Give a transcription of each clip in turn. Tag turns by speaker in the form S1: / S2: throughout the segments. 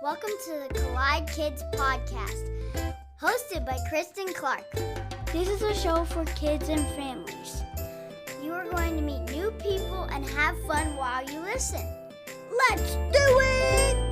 S1: Welcome to the Collide Kids Podcast, hosted by Christen Clark. This is a show for kids and families. You are going to meet new people and have fun while you listen. Let's do it!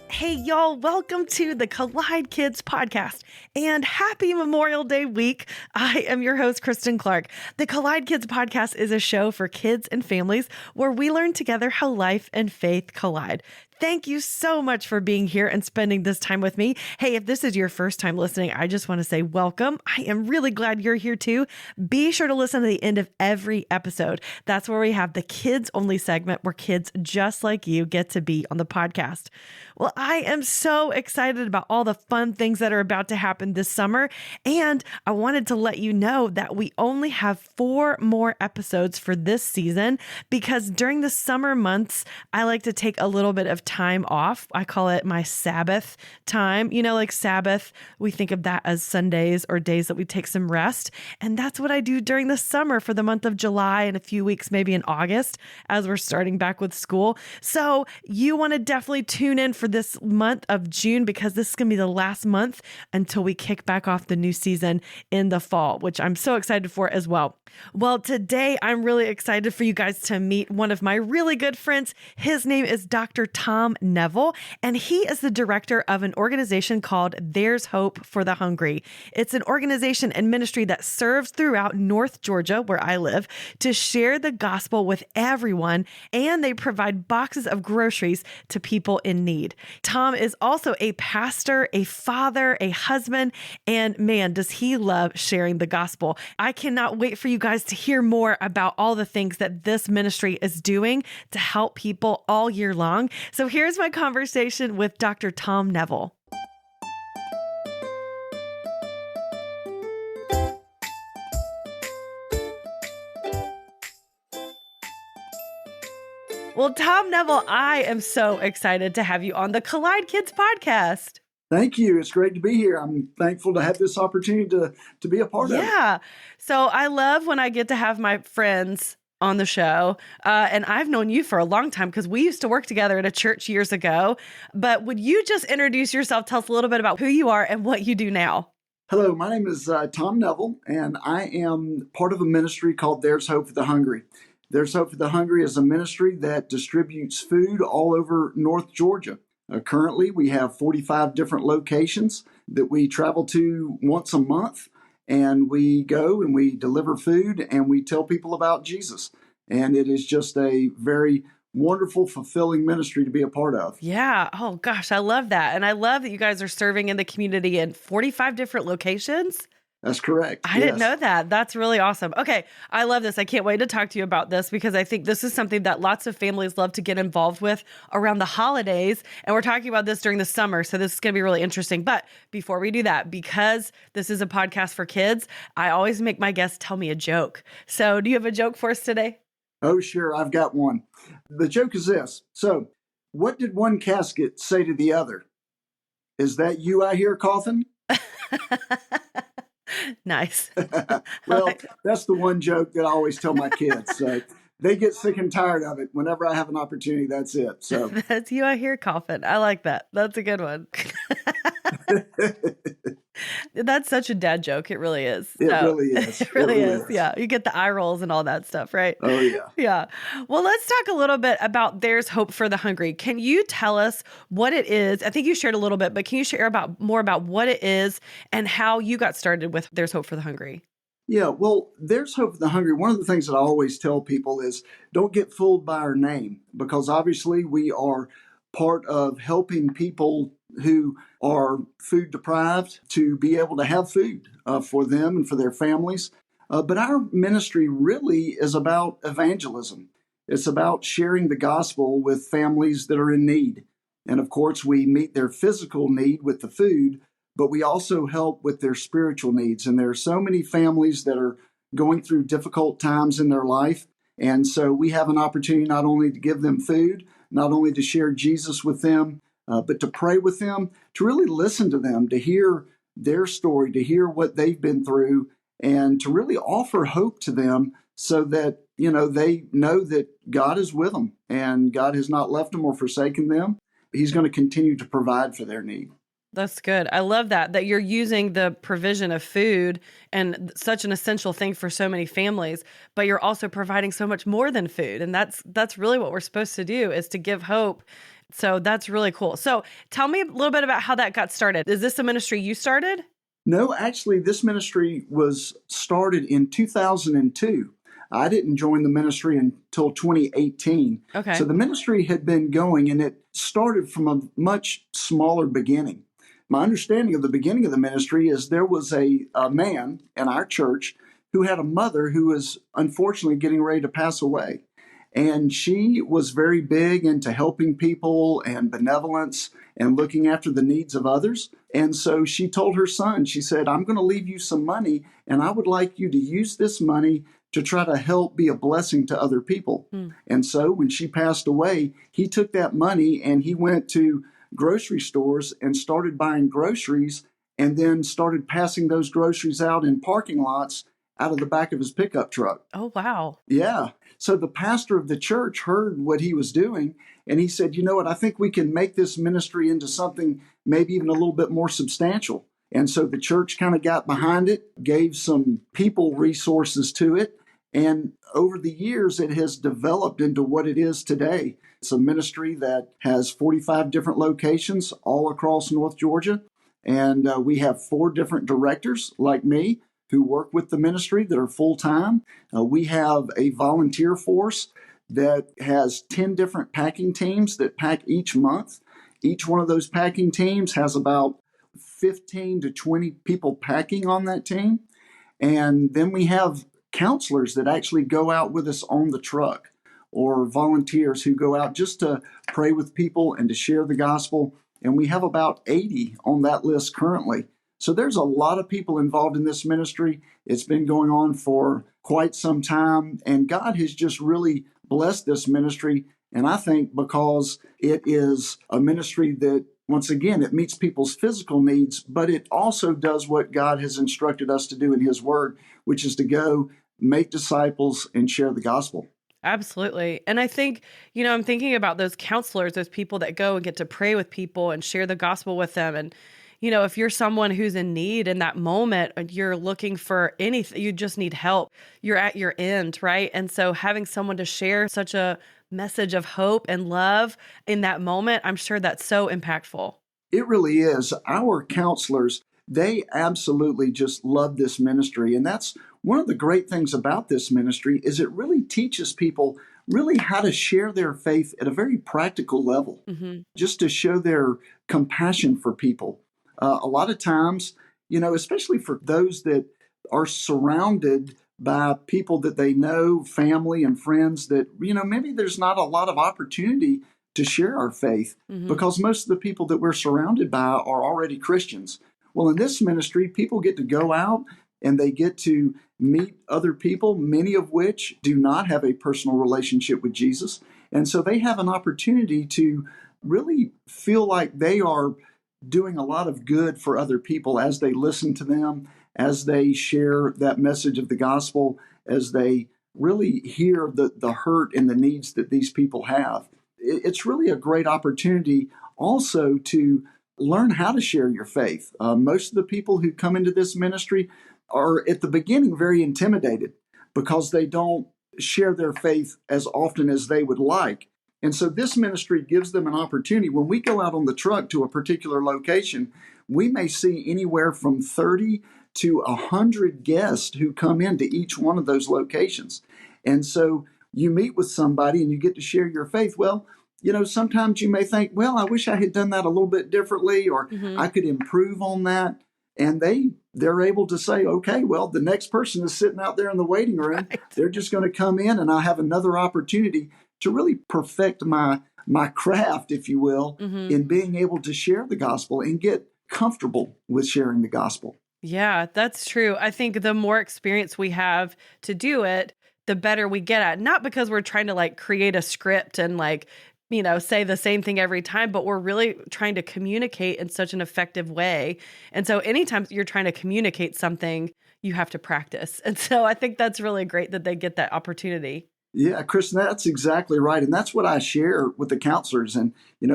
S2: Hey, y'all, welcome to the Collide Kids Podcast and happy Memorial Day week. I am your host, Christen Clark. The Collide Kids Podcast is a show for kids and families where we learn together how life and faith collide. Thank you so much for being here and spending this time with me. Hey, if this is your first time listening, I just want to say welcome. I am really glad you're here too. Be sure to listen to the end of every episode. That's where we have the kids only segment where kids just like you get to be on the podcast. Well, I am so excited about all the fun things that are about to happen this summer. And I wanted to let you know that we only have 4 more episodes for this season because during the summer months, I like to take a little bit of time off. I call it my Sabbath time. You know, like Sabbath, we think of that as Sundays or days that we take some rest. And that's what I do during the summer for the month of July and a few weeks, maybe in August, as we're starting back with school. So you want to definitely tune in for this month of June because this is going to be the last month until we kick back off the new season in the fall, which I'm so excited for as well. Well, today I'm really excited for you guys to meet one of my really good friends. His name is Dr. Tom Neville, and he is the director of an organization called There's Hope for the Hungry. It's an organization and ministry that serves throughout North Georgia, where I live, to share the gospel with everyone, and they provide boxes of groceries to people in need. Tom is also a pastor, a father, a husband, and man, does he love sharing the gospel. I cannot wait for you guys to hear more about all the things that this ministry is doing to help people all year long. So here's my conversation with Dr. Tom Neville. Well, Tom Neville, I am so excited to have you on the Collide Kids Podcast.
S3: Thank you. It's great to be here. I'm thankful to have this opportunity to be a part of it.
S2: Yeah. So I love when I get to have my friends on the show. And I've known you for a long time because we used to work together at a church years ago. But would you just introduce yourself? Tell us a little bit about who you are and what you do now.
S3: Hello, my name is Tom Neville, and I am part of a ministry called There's Hope for the Hungry. There's Hope for the Hungry is a ministry that distributes food all over North Georgia. Currently, we have 45 different locations that we travel to once a month, and we go and we deliver food and we tell people about Jesus. And it is just a very wonderful, fulfilling ministry to be a part of.
S2: Yeah. Oh, gosh, I love that. And I love that you guys are serving in the community in 45 different locations.
S3: That's correct.
S2: I didn't know that. That's really awesome. Okay. I love this. I can't wait to talk to you about this because I think this is something that lots of families love to get involved with around the holidays. And we're talking about this during the summer. So this is going to be really interesting. But before we do that, because this is a podcast for kids, I always make my guests tell me a joke. So do you have a joke for us today?
S3: Oh, sure. I've got one. The joke is this. So what did one casket say to the other? Is that you I hear coughing?
S2: Nice.
S3: Well, that's the one joke that I always tell my kids. So they get sick and tired of it. Whenever I have an opportunity, that's it. So
S2: that's you I hear coughing. I like that. That's a good one. That's such a dad joke. It really is.
S3: It really is.
S2: It really is. Yeah. You get the eye rolls and all that stuff, right?
S3: Oh, yeah.
S2: Yeah. Well, let's talk a little bit about There's Hope for the Hungry. Can you tell us what it is? I think you shared a little bit, but can you share more about what it is and how you got started with There's Hope for the Hungry?
S3: Yeah, well, There's Hope for the Hungry. One of the things that I always tell people is don't get fooled by our name, because obviously we are part of helping people who are food deprived to be able to have food for them and for their families. But our ministry really is about evangelism. It's about sharing the gospel with families that are in need. And of course, we meet their physical need with the food, but we also help with their spiritual needs. And there are so many families that are going through difficult times in their life. And so we have an opportunity not only to give them food, not only to share Jesus with them, but to pray with them, to really listen to them, to hear their story, to hear what they've been through, and to really offer hope to them so that they know that God is with them and God has not left them or forsaken them. He's going to continue to provide for their need.
S2: That's good. I love that you're using the provision of food and such an essential thing for so many families, but you're also providing so much more than food. And that's really what we're supposed to do, is to give hope. So that's really cool. So tell me a little bit about how that got started. Is this a ministry you started?
S3: No, actually, this ministry was started in 2002. I didn't join the ministry until 2018.
S2: Okay.
S3: So the ministry had been going, and it started from a much smaller beginning. My understanding of the beginning of the ministry is there was a man in our church who had a mother who was unfortunately getting ready to pass away. And she was very big into helping people and benevolence and looking after the needs of others. And so she told her son, she said, I'm going to leave you some money, and I would like you to use this money to try to help be a blessing to other people. And so when she passed away, he took that money and he went to grocery stores and started buying groceries, and then started passing those groceries out in parking lots out of the back of his pickup truck.
S2: Oh, wow.
S3: Yeah. So the pastor of the church heard what he was doing, and he said, you know what, I think we can make this ministry into something maybe even a little bit more substantial. And so the church kind of got behind it, gave some people resources to it. And over the years, it has developed into what it is today. It's a ministry that has 45 different locations all across North Georgia. And we have 4 different directors like me who work with the ministry that are full-time. We have a volunteer force that has 10 different packing teams that pack each month. Each one of those packing teams has about 15 to 20 people packing on that team. And then we have counselors that actually go out with us on the truck, or volunteers who go out just to pray with people and to share the gospel. And we have about 80 on that list currently. So there's a lot of people involved in this ministry. It's been going on for quite some time, and God has just really blessed this ministry. And I think because it is a ministry that, once again, it meets people's physical needs, but it also does what God has instructed us to do in His Word, which is to go make disciples and share the gospel.
S2: Absolutely. And I think, I'm thinking about those counselors, those people that go and get to pray with people and share the gospel with them. And, if you're someone who's in need in that moment, you're looking for anything, you just need help, you're at your end, right? And so having someone to share such a message of hope and love in that moment, I'm sure that's so impactful.
S3: It really is. Our counselors, they absolutely just love this ministry. And that's one of the great things about this ministry, is it really teaches people really how to share their faith at a very practical level, just to show their compassion for people. A lot of times, especially for those that are surrounded by people that they know, family and friends, that, maybe there's not a lot of opportunity to share our faith because most of the people that we're surrounded by are already Christians. Well, in this ministry, people get to go out and they get to meet other people, many of which do not have a personal relationship with Jesus. And so they have an opportunity to really feel like they are doing a lot of good for other people as they listen to them, as they share that message of the gospel, as they really hear the hurt and the needs that these people have. It's really a great opportunity also to learn how to share your faith. Most of the people who come into this ministry are at the beginning very intimidated because they don't share their faith as often as they would like. And so this ministry gives them an opportunity. When we go out on the truck to a particular location, we may see anywhere from 30 to 100 guests who come into each one of those locations. And so you meet with somebody and you get to share your faith. Well, sometimes you may think, well, I wish I had done that a little bit differently, or I could improve on that. And they're able to say, okay, well, the next person is sitting out there in the waiting room. Right. They're just going to come in and I have another opportunity to really perfect my craft, if you will, in being able to share the gospel and get comfortable with sharing the gospel.
S2: Yeah, that's true. I think the more experience we have to do it, the better we get at. Not because we're trying to create a script and say the same thing every time, but we're really trying to communicate in such an effective way. And so anytime you're trying to communicate something, you have to practice. And so I think that's really great that they get that opportunity.
S3: Yeah, Kristen, that's exactly right. And that's what I share with the counselors. And,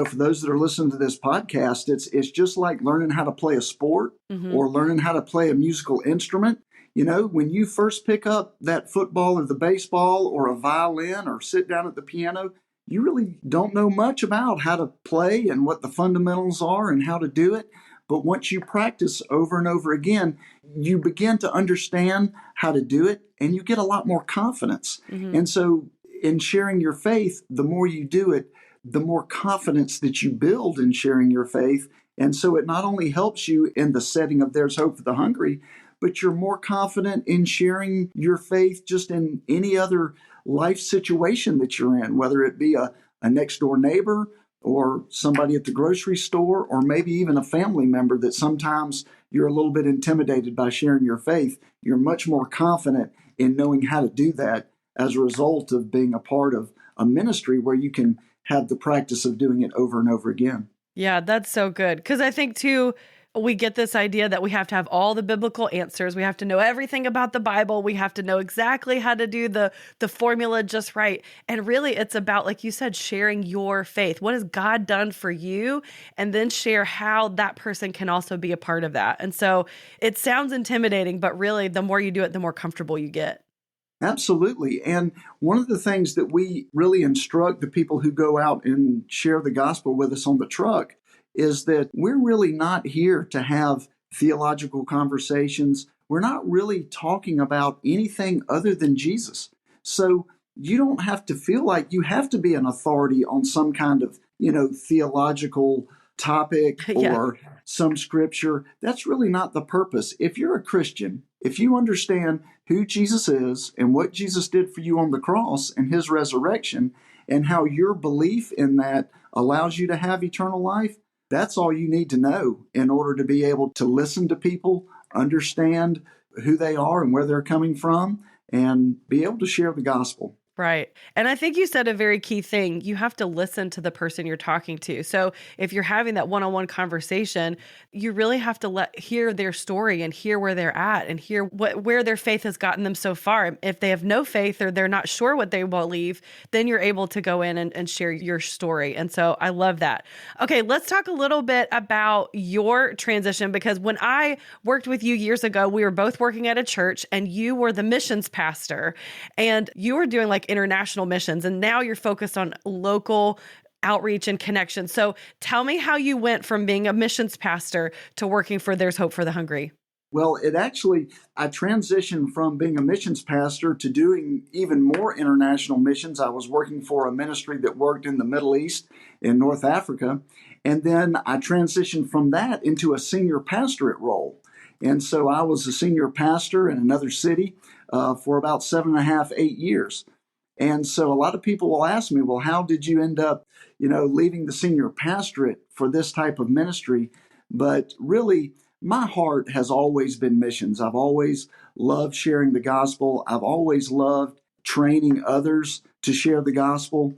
S3: for those that are listening to this podcast, it's just like learning how to play a sport
S2: Mm-hmm.
S3: or learning how to play a musical instrument. When you first pick up that football or the baseball or a violin or sit down at the piano, you really don't know much about how to play and what the fundamentals are and how to do it. But once you practice over and over again, you begin to understand how to do it and you get a lot more confidence.
S2: Mm-hmm.
S3: And so in sharing your faith, the more you do it, the more confidence that you build in sharing your faith. And so it not only helps you in the setting of There's Hope for the Hungry, but you're more confident in sharing your faith just in any other life situation that you're in, whether it be a next door neighbor or somebody at the grocery store, or maybe even a family member that sometimes you're a little bit intimidated by sharing your faith. You're much more confident in knowing how to do that as a result of being a part of a ministry where you can have the practice of doing it over and over again.
S2: Yeah, that's so good. Because I think, too, we get this idea that we have to have all the biblical answers. We have to know everything about the Bible. We have to know exactly how to do the formula just right. And really, it's about, like you said, sharing your faith. What has God done for you? And then share how that person can also be a part of that. And so it sounds intimidating, but really, the more you do it, the more comfortable you get.
S3: Absolutely. And one of the things that we really instruct the people who go out and share the gospel with us on the truck is that we're really not here to have theological conversations. We're not really talking about anything other than Jesus. So you don't have to feel like you have to be an authority on some kind of, theological topic
S2: Yeah.
S3: or some scripture. That's really not the purpose. If you're a Christian, if you understand who Jesus is and what Jesus did for you on the cross and his resurrection and how your belief in that allows you to have eternal life, that's all you need to know in order to be able to listen to people, understand who they are and where they're coming from, and be able to share the gospel.
S2: Right. And I think you said a very key thing. You have to listen to the person you're talking to. So if you're having that one-on-one conversation, you really have to hear their story and hear where they're at and hear where their faith has gotten them so far. If they have no faith or they're not sure what they believe, then you're able to go in and share your story. And so I love that. Okay, let's talk a little bit about your transition, because when I worked with you years ago, we were both working at a church and you were the missions pastor and you were doing like international missions, and now you're focused on local outreach and connection. So tell me how you went from being a missions pastor to working for There's Hope for the Hungry.
S3: Well, I transitioned from being a missions pastor to doing even more international missions. I was working for a ministry that worked in the Middle East, in North Africa. And then I transitioned from that into a senior pastorate role. And so I was a senior pastor in another city for about 7.5, 8 years. And so a lot of people will ask me, well, how did you end up, leaving the senior pastorate for this type of ministry? But really, my heart has always been missions. I've always loved sharing the gospel. I've always loved training others to share the gospel,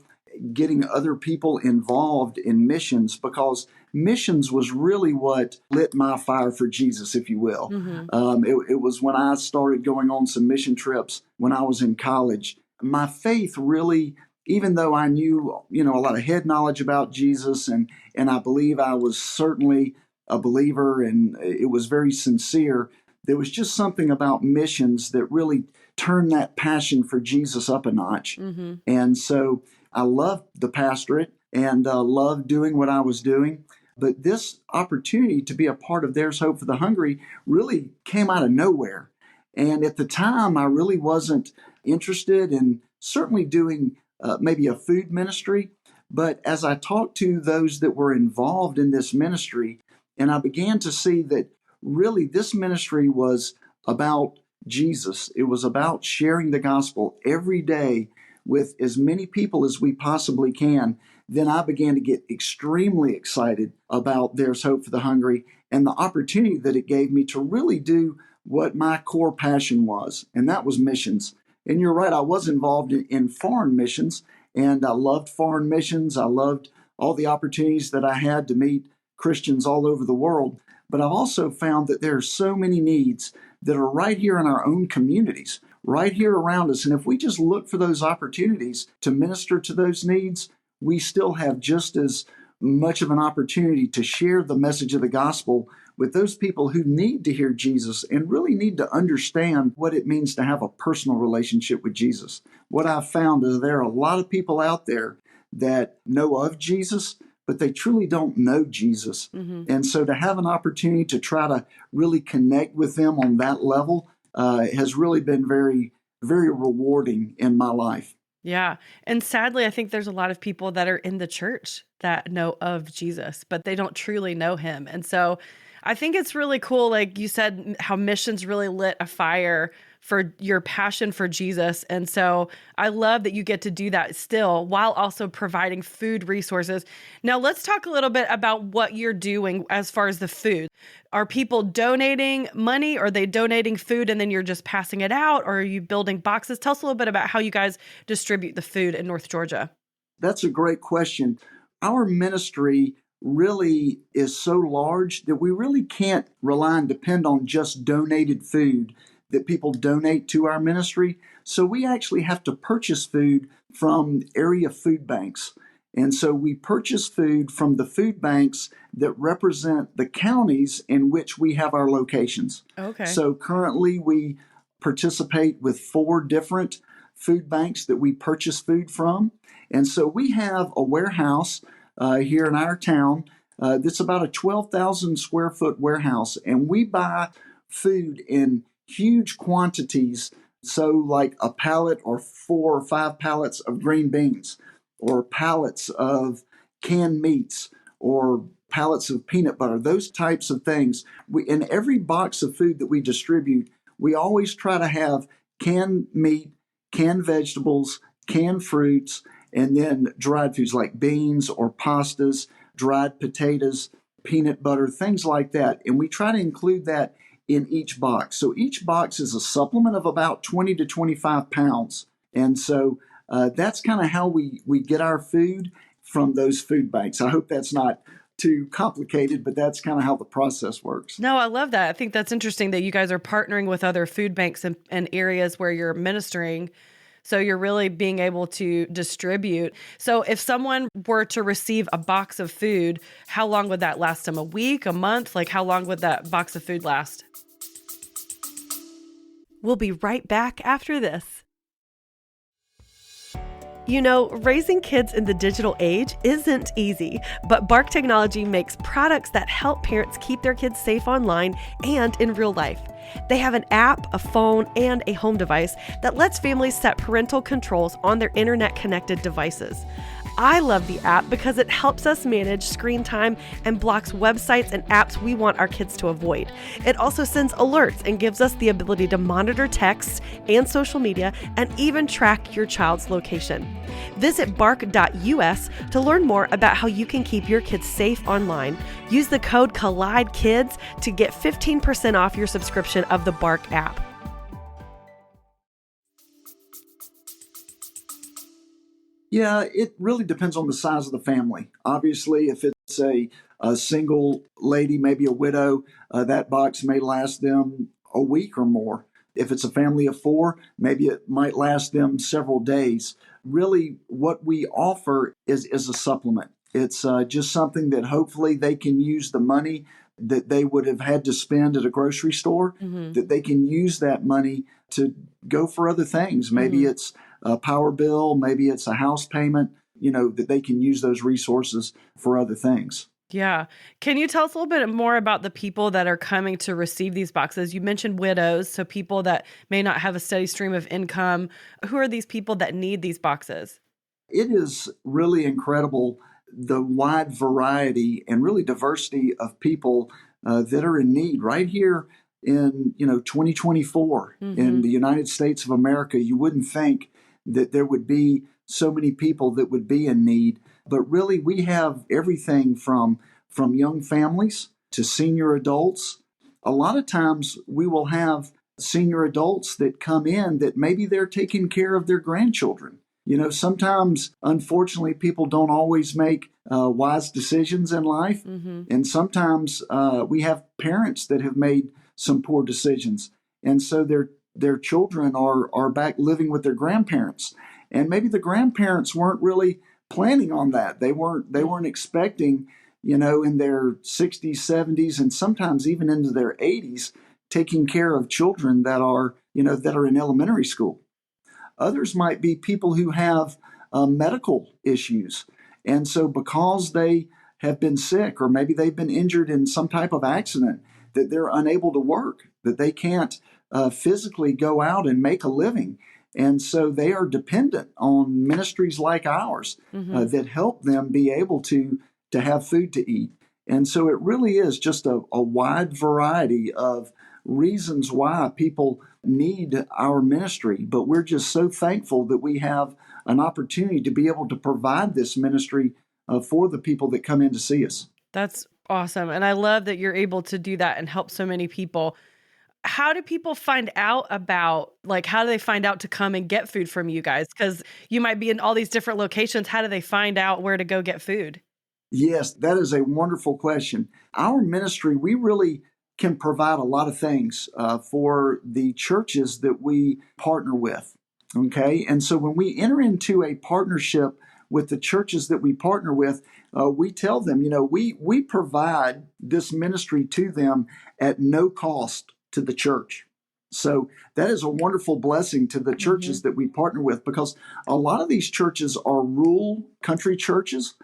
S3: getting other people involved in missions, because missions was really what lit my fire for Jesus, if you will.
S2: Mm-hmm.
S3: It was when I started going on some mission trips when I was in college. My faith really, even though I knew, a lot of head knowledge about Jesus, and I believe I was certainly a believer and it was very sincere, there was just something about missions that really turned that passion for Jesus up a notch.
S2: Mm-hmm.
S3: And so I loved the pastorate and loved doing what I was doing. But this opportunity to be a part of There's Hope for the Hungry really came out of nowhere. And at the time, I really wasn't interested in certainly doing maybe a food ministry. But as I talked to those that were involved in this ministry, and I began to see that really this ministry was about Jesus. It was about sharing the gospel every day with as many people as we possibly can. Then I began to get extremely excited about There's Hope for the Hungry and the opportunity that it gave me to really do what my core passion was, and that was missions. And you're right, I was involved in foreign missions, and I loved foreign missions. I loved all the opportunities that I had to meet Christians all over the world. But I've also found that there are so many needs that are right here in our own communities, right here around us. And if we just look for those opportunities to minister to those needs, we still have just as much of an opportunity to share the message of the gospel with those people who need to hear Jesus and really need to understand what it means to have a personal relationship with Jesus. What I've found is there are a lot of people out there that know of Jesus, but they truly don't know Jesus. And so to have an opportunity to try to really connect with them on that level has really been very, very rewarding in my life.
S2: Yeah. And sadly, I think there's a lot of people that are in the church that know of Jesus, but they don't truly know him. And so I think it's really cool, like you said, how missions really lit a fire for your passion for Jesus. And so I love that you get to do that still while also providing food resources. Now, let's talk a little bit about what you're doing as far as the food. Are people donating money? Are they donating food and then you're just passing it out? Or are you building boxes? Tell us a little bit about how you guys distribute the food in North Georgia.
S3: That's a great question. Our ministry really is so large that we really can't rely and depend on just donated food that people donate to our ministry. So we actually have to purchase food from area food banks. And so we purchase food from the food banks that represent the counties in which we have our locations.
S2: Okay.
S3: So currently we participate with 4 different food banks that we purchase food from. And so we have a warehouse here in our town that's about a 12,000 square foot warehouse. And we buy food in huge quantities. So like a pallet or 4 or 5 pallets of green beans, or pallets of canned meats, or pallets of peanut butter, those types of things. In every box of food that we distribute, we always try to have canned meat, canned vegetables, canned fruits, and then dried foods like beans or pastas, dried potatoes, peanut butter, things like that. And we try to include that in each box. So each box is a supplement of about 20 to 25 pounds. And so that's kind of how we get our food from those food banks. I hope that's not too complicated, but that's kind of how the process works.
S2: No, I love that. I think that's interesting that you guys are partnering with other food banks and areas where you're ministering. So you're really being able to distribute. So if someone were to receive a box of food, how long would that last them? A week, a month? Like how long would that box of food last? We'll be right back after this. You know, raising kids in the digital age isn't easy, but Bark Technology makes products that help parents keep their kids safe online and in real life. They have an app, a phone, and a home device that lets families set parental controls on their internet-connected devices. I love the app because it helps us manage screen time and blocks websites and apps we want our kids to avoid. It also sends alerts and gives us the ability to monitor texts and social media and even track your child's location. Visit bark.us to learn more about how you can keep your kids safe online. Use the code COLLIDEKIDS to get 15% off your subscription of the Bark app.
S3: Yeah, it really depends on the size of the family. Obviously, if it's a single lady, maybe a widow, that box may last them a week or more. If it's a family of 4, maybe it might last them several days. Really, what we offer is a supplement. It's just something that hopefully they can use the money that they would have had to spend at a grocery store, that they can use that money to go for other things. Maybe it's a power bill, maybe it's a house payment, that they can use those resources for other things.
S2: Yeah. Can you tell us a little bit more about the people that are coming to receive these boxes? You mentioned widows, so people that may not have a steady stream of income. Who are these people that need these boxes?
S3: It is really incredible, the wide variety and really diversity of people that are in need right here in 2024 in the United States of America. You wouldn't think that there would be so many people that would be in need, but really we have everything from young families to senior adults. A lot of times we will have senior adults that come in that maybe they're taking care of their grandchildren. Sometimes, unfortunately, people don't always make wise decisions in life. And sometimes we have parents that have made some poor decisions. And so their children are back living with their grandparents. And maybe the grandparents weren't really planning on that. They weren't expecting, in their 60s, 70s, and sometimes even into their 80s, taking care of children that are in elementary school. Others might be people who have medical issues. And so because they have been sick, or maybe they've been injured in some type of accident, that they're unable to work, that they can't physically go out and make a living. And so they are dependent on ministries like ours that help them be able to have food to eat. And so it really is just a wide variety of reasons why people need our ministry. But we're just so thankful that we have an opportunity to be able to provide this ministry for the people that come in to see us.
S2: That's awesome. And I love that you're able to do that and help so many people. How do people find out about, how do they find out to come and get food from you guys? Because you might be in all these different locations. How do they find out where to go get food?
S3: Yes, that is a wonderful question. Our ministry, we really can provide a lot of things for the churches that we partner with. Okay. And so when we enter into a partnership with the churches that we partner with, we tell them, we provide this ministry to them at no cost to the church. So that is a wonderful blessing to the churches that we partner with, because a lot of these churches are rural country churches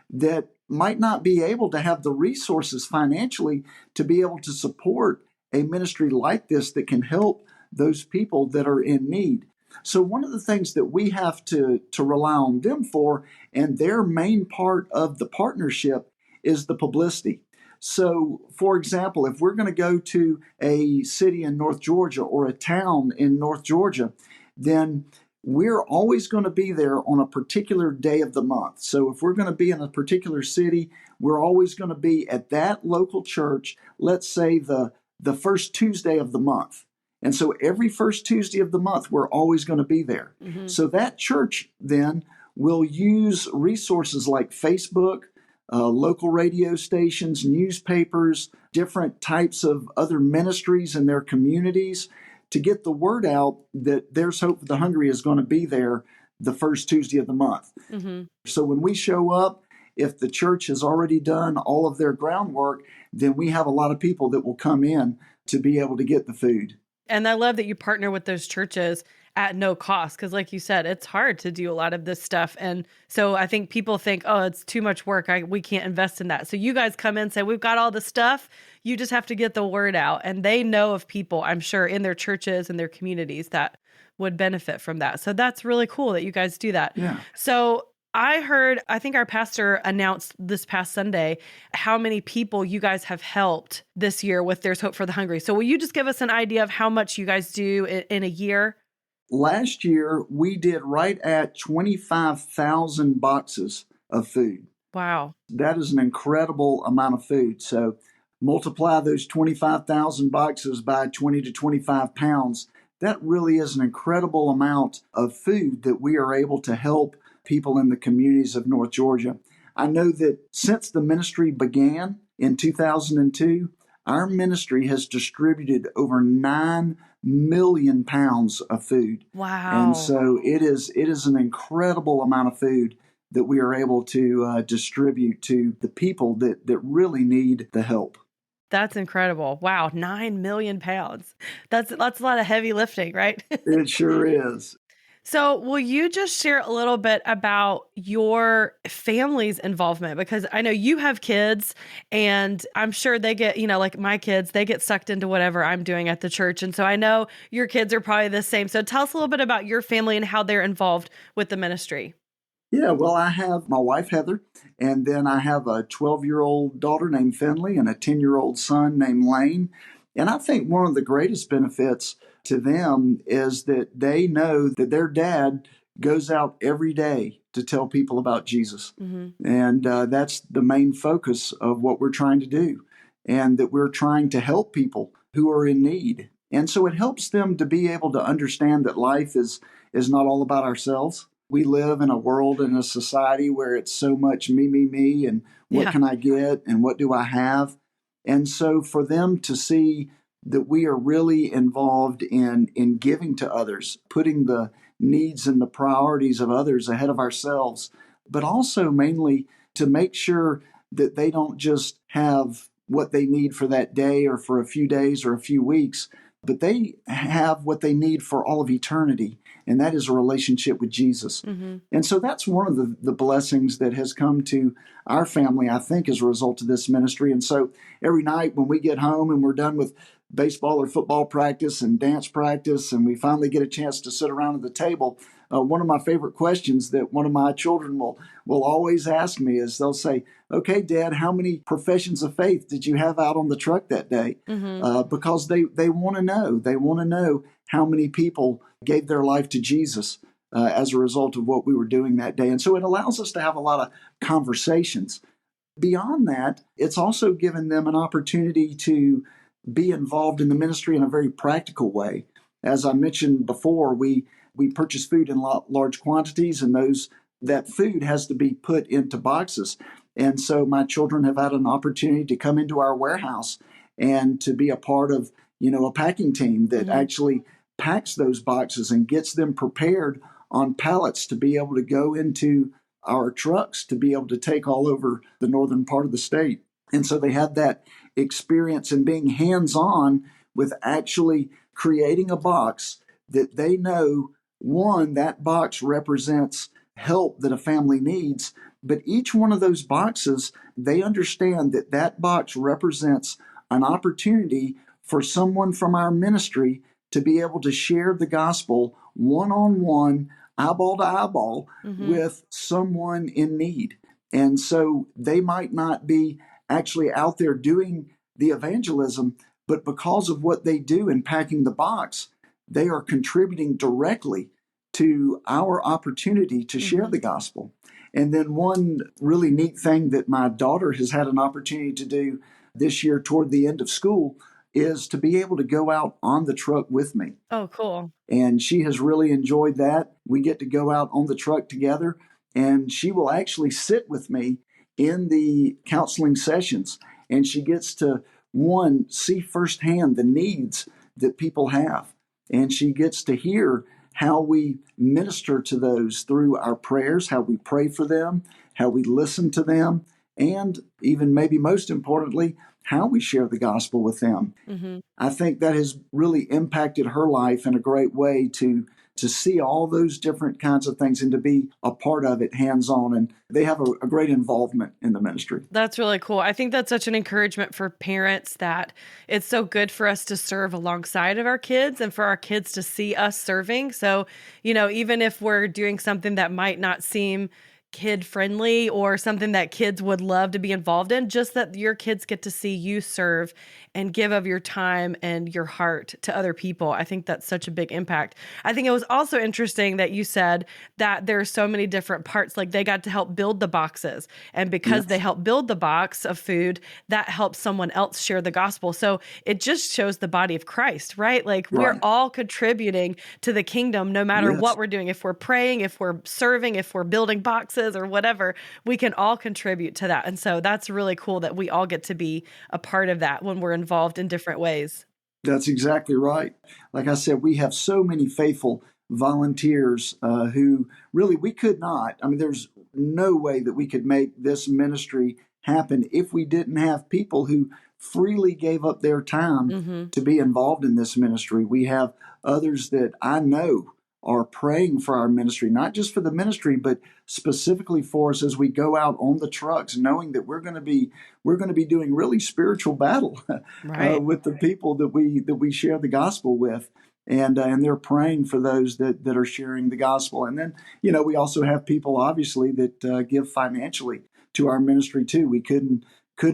S3: that might not be able to have the resources financially to be able to support a ministry like this that can help those people that are in need. So one of the things that we have to rely on them for, and their main part of the partnership, is the publicity. So, for example, if we're going to go to a city in North Georgia or a town in North Georgia, then we're always going to be there on a particular day of the month. So if we're going to be in a particular city, we're always going to be at that local church, let's say the first Tuesday of the month. And so every first Tuesday of the month, we're always going to be there. So that church then will use resources like Facebook, local radio stations, newspapers, different types of other ministries in their communities to get the word out that There's Hope for the Hungry is going to be there the first Tuesday of the month. So when we show up, if the church has already done all of their groundwork, then we have a lot of people that will come in to be able to get the food.
S2: And I love that you partner with those churches at no cost, because like you said, it's hard to do a lot of this stuff. And so I think people think, oh, it's too much work. We can't invest in that. So you guys come in and say, we've got all the stuff. You just have to get the word out. And they know of people, I'm sure, in their churches and their communities that would benefit from that. So that's really cool that you guys do that.
S3: Yeah.
S2: So I think our pastor announced this past Sunday how many people you guys have helped this year with There's Hope for the Hungry. So will you just give us an idea of how much you guys do in a year?
S3: Last year, we did right at 25,000 boxes of food.
S2: Wow.
S3: That is an incredible amount of food. So multiply those 25,000 boxes by 20 to 25 pounds. That really is an incredible amount of food that we are able to help people in the communities of North Georgia. I know that since the ministry began in 2002, our ministry has distributed over 9 million pounds of food.
S2: Wow.
S3: And so it is an incredible amount of food that we are able to distribute to the people that really need the help.
S2: That's incredible. Wow. 9 million pounds. That's a lot of heavy lifting, right?
S3: It sure is.
S2: So will you just share a little bit about your family's involvement? Because I know you have kids, and I'm sure they get, like my kids, they get sucked into whatever I'm doing at the church. And so I know your kids are probably the same. So tell us a little bit about your family and how they're involved with the ministry.
S3: Yeah, well, I have my wife, Heather, and then I have a 12-year-old daughter named Finley and a 10-year-old son named Lane. And I think one of the greatest benefits to them is that they know that their dad goes out every day to tell people about Jesus. And that's the main focus of what we're trying to do, and that we're trying to help people who are in need. And so it helps them to be able to understand that life is not all about ourselves. We live in a world and a society where it's so much me, and what can I get and what do I have? And so for them to see that we are really involved in giving to others, putting the needs and the priorities of others ahead of ourselves, but also mainly to make sure that they don't just have what they need for that day or for a few days or a few weeks, but they have what they need for all of eternity, and that is a relationship with Jesus.
S2: Mm-hmm.
S3: And so that's one of the blessings that has come to our family, I think, as a result of this ministry. And so every night when we get home and we're done with baseball or football practice and dance practice, and we finally get a chance to sit around at the table, one of my favorite questions that one of my children will always ask me is they'll say, "Okay, Dad, how many professions of faith did you have out on the truck that day?"
S2: Mm-hmm.
S3: Because they want to know. They want to know how many people gave their life to Jesus as a result of what we were doing that day. And so it allows us to have a lot of conversations. Beyond that, it's also given them an opportunity to be involved in the ministry in a very practical way. As I mentioned before, we purchase food in large quantities, and that food has to be put into boxes. And so my children have had an opportunity to come into our warehouse and to be a part of, a packing team that
S2: Mm-hmm.
S3: actually packs those boxes and gets them prepared on pallets to be able to go into our trucks to be able to take all over the northern part of the state. And so they had that experience in being hands-on with actually creating a box that they know, one, that box represents help that a family needs, but each one of those boxes, they understand that that box represents an opportunity for someone from our ministry to be able to share the gospel one-on-one, eyeball to eyeball,
S2: Mm-hmm.
S3: with someone in need. And so they might not be actually out there doing the evangelism, but because of what they do in packing the box, they are contributing directly to our opportunity to share
S2: Mm-hmm.
S3: the gospel. And then one really neat thing that my daughter has had an opportunity to do this year toward the end of school is to be able to go out on the truck with me.
S2: Oh, cool.
S3: And she has really enjoyed that. We get to go out on the truck together, and she will actually sit with me in the counseling sessions. And she gets to, one, see firsthand the needs that people have. And she gets to hear how we minister to those through our prayers, how we pray for them, how we listen to them, and even maybe most importantly, how we share the gospel with them.
S2: Mm-hmm.
S3: I think that has really impacted her life in a great way to see all those different kinds of things and to be a part of it hands-on. And they have a great involvement in the ministry.
S2: That's really cool. I think that's such an encouragement for parents that it's so good for us to serve alongside of our kids and for our kids to see us serving. So, even if we're doing something that might not seem kid friendly or something that kids would love to be involved in, just that your kids get to see you serve and give of your time and your heart to other people. I think that's such a big impact. I think it was also interesting that you said that there are so many different parts, like they got to help build the boxes. And because they help build the box of food, that helps someone else share the gospel. So it just shows the body of Christ, right? Like we're
S3: Right.
S2: all contributing to the kingdom, no matter
S3: Yes.
S2: what we're doing. If we're praying, if we're serving, if we're building boxes or whatever, we can all contribute to that. And so that's really cool that we all get to be a part of that when we're involved in different ways.
S3: That's exactly right. Like I said, we have so many faithful volunteers who really we could not. I mean, there's no way that we could make this ministry happen if we didn't have people who freely gave up their time
S2: Mm-hmm.
S3: to be involved in this ministry. We have others that I know are praying for our ministry, not just for the ministry, but specifically for us as we go out on the trucks, knowing that we're going to be doing really spiritual battle
S2: Right.
S3: with the people that we share the gospel with. And they're praying for those that are sharing the gospel. And then, we also have people, obviously, that give financially to our ministry, too. We couldn't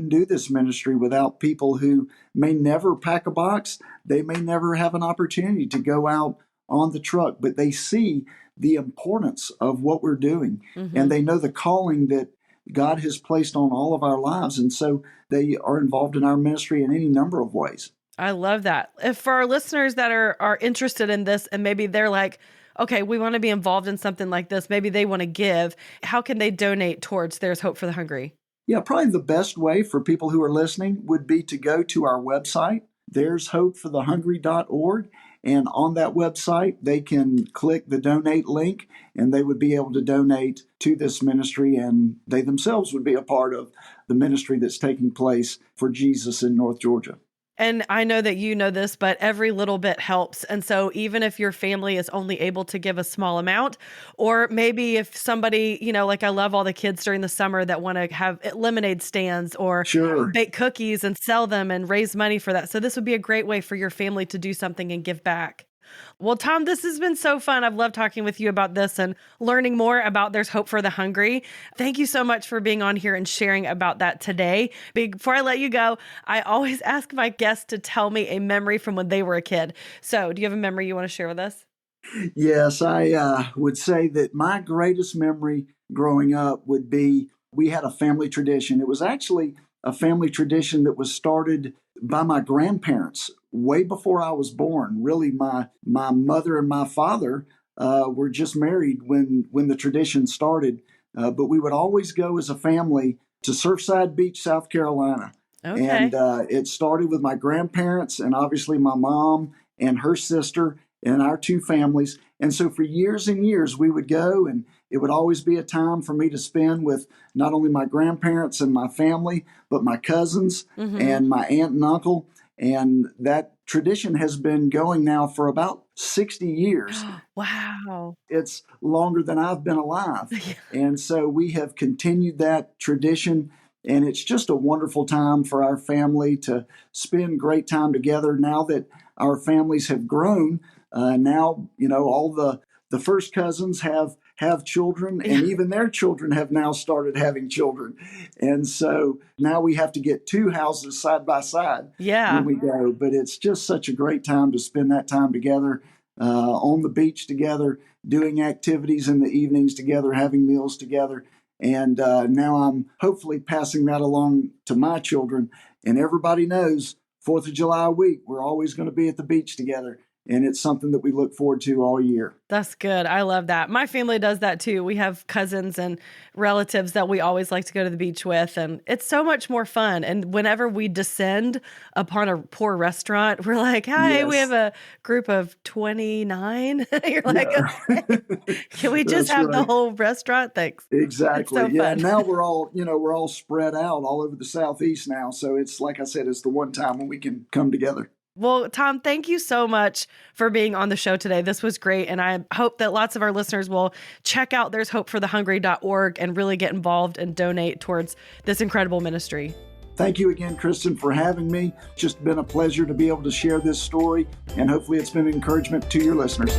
S3: do this ministry without people who may never pack a box. They may never have an opportunity to go out on the truck, but they see the importance of what we're doing.
S2: Mm-hmm.
S3: And they know the calling that God has placed on all of our lives. And so they are involved in our ministry in any number of ways.
S2: I love that. If for our listeners that are interested in this and maybe they're like, okay, we want to be involved in something like this, maybe they want to give, how can they donate towards There's Hope for the Hungry?
S3: Yeah, probably the best way for people who are listening would be to go to our website, there's hopeforthehungry.org. And on that website, they can click the donate link and they would be able to donate to this ministry, and they themselves would be a part of the ministry that's taking place for Jesus in North Georgia.
S2: And I know that you know this, but every little bit helps. And so even if your family is only able to give a small amount, or maybe if somebody, like I love all the kids during the summer that want to have lemonade stands or
S3: Sure.
S2: bake cookies and sell them and raise money for that. So this would be a great way for your family to do something and give back. Well, Tom, this has been so fun. I've loved talking with you about this and learning more about There's Hope for the Hungry. Thank you so much for being on here and sharing about that today. Before I let you go, I always ask my guests to tell me a memory from when they were a kid. So do you have a memory you want to share with us?
S3: Yes, I would say that my greatest memory growing up would be we had a family tradition. It was actually a family tradition that was started by my grandparents way before I was born. Really, my mother and my father were just married when the tradition started. But we would always go as a family to Surfside Beach, South Carolina.
S2: Okay.
S3: And it started with my grandparents and obviously my mom and her sister and our two families. And so for years and years, we would go, and it would always be a time for me to spend with not only my grandparents and my family, but my cousins and my aunt and uncle. And that tradition has been going now for about 60 years.
S2: Wow.
S3: It's longer than I've been alive. And so we have continued that tradition. And it's just a wonderful time for our family to spend great time together now that our families have grown. Now, all the first cousins have children, and even their children have now started having children. And so now we have to get two houses side by side when we go. But it's just such a great time to spend that time together on the beach together, doing activities in the evenings together, having meals together. And now I'm hopefully passing that along to my children. And everybody knows 4th of July week, we're always going to be at the beach together. And it's something that we look forward to all year.
S2: That's good. I love that. My family does that too. We have cousins and relatives that we always like to go to the beach with, and it's so much more fun. And whenever we descend upon a poor restaurant, we're like, hi, we have a group of 29. You're like, okay. Can we just have the whole restaurant? Thanks.
S3: Exactly.
S2: It's so fun.
S3: Now we're all spread out all over the Southeast now. So it's, like I said, it's the one time when we can come together.
S2: Well, Tom, thank you so much for being on the show today. This was great. And I hope that lots of our listeners will check out There's hopeforthehungry.org and really get involved and donate towards this incredible ministry.
S3: Thank you again, Christen, for having me. It's just been a pleasure to be able to share this story, and hopefully it's been an encouragement to your listeners.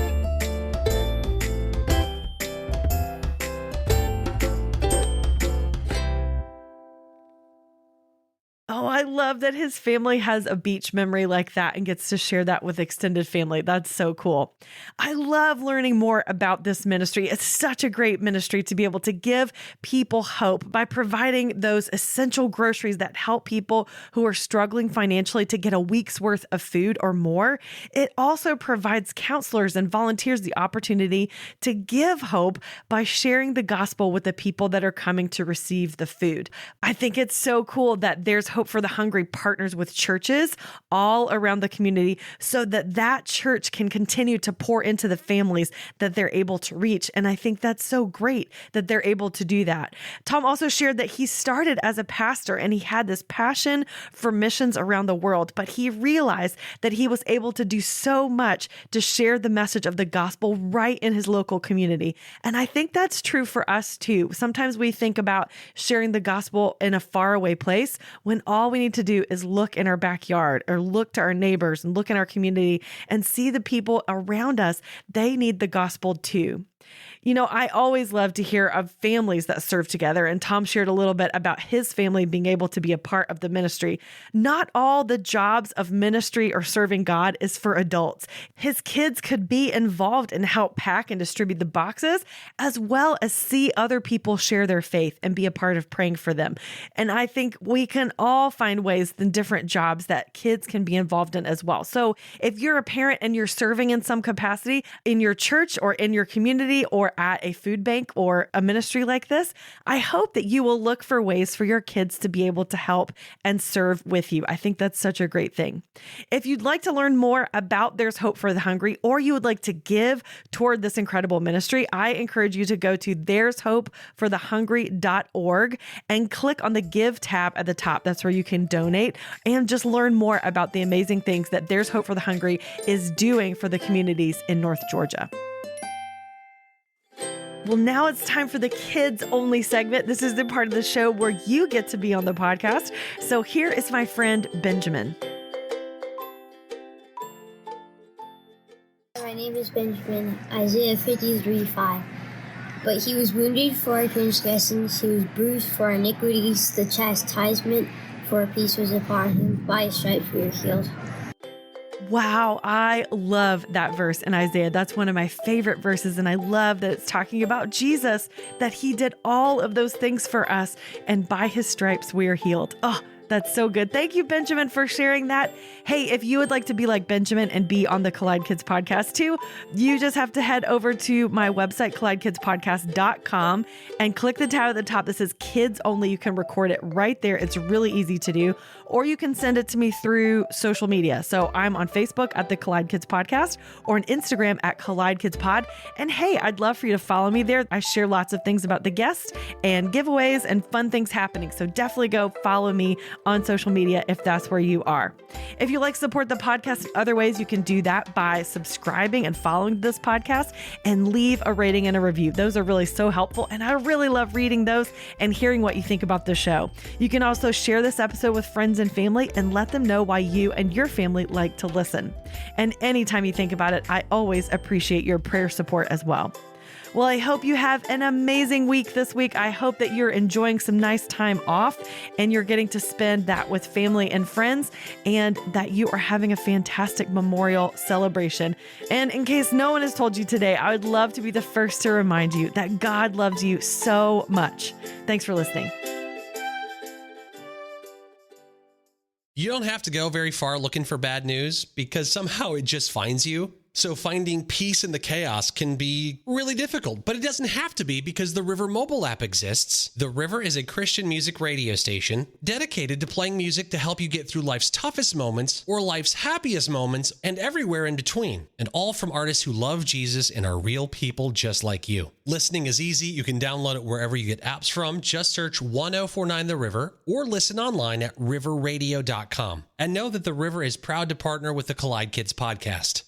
S2: Oh, I love that his family has a beach memory like that and gets to share that with extended family. That's so cool. I love learning more about this ministry. It's such a great ministry to be able to give people hope by providing those essential groceries that help people who are struggling financially to get a week's worth of food or more. It also provides counselors and volunteers the opportunity to give hope by sharing the gospel with the people that are coming to receive the food. I think it's so cool that There's Hope for the Hungry partners with churches all around the community so that church can continue to pour into the families that they're able to reach. And I think that's so great that they're able to do that. Tom also shared that he started as a pastor and he had this passion for missions around the world, but he realized that he was able to do so much to share the message of the gospel right in his local community. And I think that's true for us too. Sometimes we think about sharing the gospel in a faraway place when all we need to do is look in our backyard or look to our neighbors and look in our community and see the people around us. They need the gospel too. I always love to hear of families that serve together, and Tom shared a little bit about his family being able to be a part of the ministry. Not all the jobs of ministry or serving God is for adults. His kids could be involved and help pack and distribute the boxes, as well as see other people share their faith and be a part of praying for them. And I think we can all find ways in different jobs that kids can be involved in as well. So if you're a parent and you're serving in some capacity in your church or in your community or are at a food bank or a ministry like this, I hope that you will look for ways for your kids to be able to help and serve with you. I think that's such a great thing. If you'd like to learn more about There's Hope for the Hungry, or you would like to give toward this incredible ministry, I encourage you to go to there'shopeforthehungry.org and click on the Give tab at the top. That's where you can donate and just learn more about the amazing things that There's Hope for the Hungry is doing for the communities in North Georgia. Well, now it's time for the kids only segment. This is the part of the show where you get to be on the podcast. So here is my friend Benjamin.
S4: My name is Benjamin, Isaiah 53:5. But he was wounded for our transgressions, he was bruised for our iniquities, the chastisement for our peace was upon him, by his stripes we are healed.
S2: Wow, I love that verse in Isaiah. That's one of my favorite verses, and I love that it's talking about Jesus, that he did all of those things for us, and by his stripes we are healed. Oh, that's so good. Thank you, Benjamin, for sharing that. Hey, if you would like to be like Benjamin and be on the Collide Kids podcast too, you just have to head over to my website, collidekidspodcast.com, and click the tab at the top that says Kids Only. You can record it right there. It's really easy to do. Or you can send it to me through social media. So I'm on Facebook at the Collide Kids Podcast, or on Instagram at Collide Kids Pod. And hey, I'd love for you to follow me there. I share lots of things about the guests and giveaways and fun things happening. So definitely go follow me on social media if that's where you are. If you like to support the podcast in other ways, you can do that by subscribing and following this podcast and leave a rating and a review. Those are really so helpful, and I really love reading those and hearing what you think about the show. You can also share this episode with friends and family and let them know why you and your family like to listen. And anytime you think about it, I always appreciate your prayer support as well. Well, I hope you have an amazing week this week. I hope that you're enjoying some nice time off and you're getting to spend that with family and friends, and that you are having a fantastic memorial celebration. And in case no one has told you today, I would love to be the first to remind you that God loves you so much. Thanks for listening.
S5: You don't have to go very far looking for bad news, because somehow it just finds you. So finding peace in the chaos can be really difficult, but it doesn't have to be, because the River mobile app exists. The River is a Christian music radio station dedicated to playing music to help you get through life's toughest moments or life's happiest moments and everywhere in between. And all from artists who love Jesus and are real people just like you. Listening is easy. You can download it wherever you get apps from. Just search 1049 The River or listen online at riverradio.com. And know that The River is proud to partner with the Collide Kids podcast.